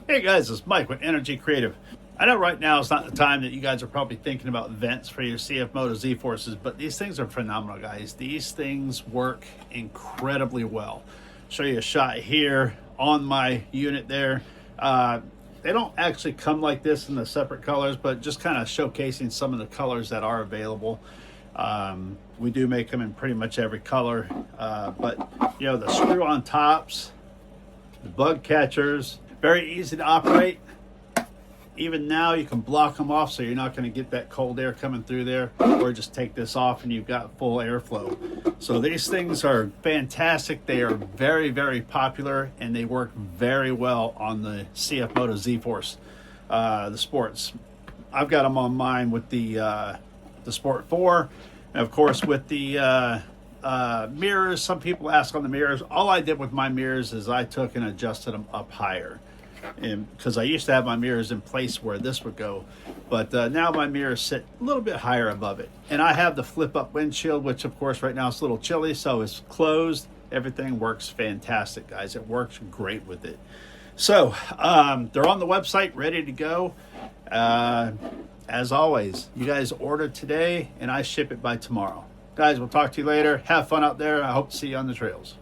Hey guys, it's Mike with NRG Creative. I know right now it's not the time that you guys are probably thinking about vents for your CFMOTO Z-Forces, but these things are phenomenal, guys. These things work incredibly well. Show you a shot here on my unit there. They don't actually come like this in the separate colors, but just kind of showcasing some of the colors that are available. We do make them in pretty much every color, but you know, the screw-on tops, the bug catchers, very easy to operate. Even now you can block them off so you're not going to get that cold air coming through there, or just take this off and you've got full airflow. So these things are fantastic. They are very, very popular, and they work very well on the CFMOTO Z-Force, the sports. I've got them on mine with the Sport 4, and of course with the mirrors. Some people ask on the mirrors. All I did with my mirrors is I took and adjusted them up higher, and because I used to have my mirrors in place where this would go, but now my mirrors sit a little bit higher above it. And I have the flip up windshield, which of course right now it's a little chilly, so it's closed. Everything works fantastic, guys. It works great with it. So they're on the website ready to go. As always, you guys order today and I ship it by tomorrow. Guys, we'll talk to you later. Have fun out there. I hope to see you on the trails.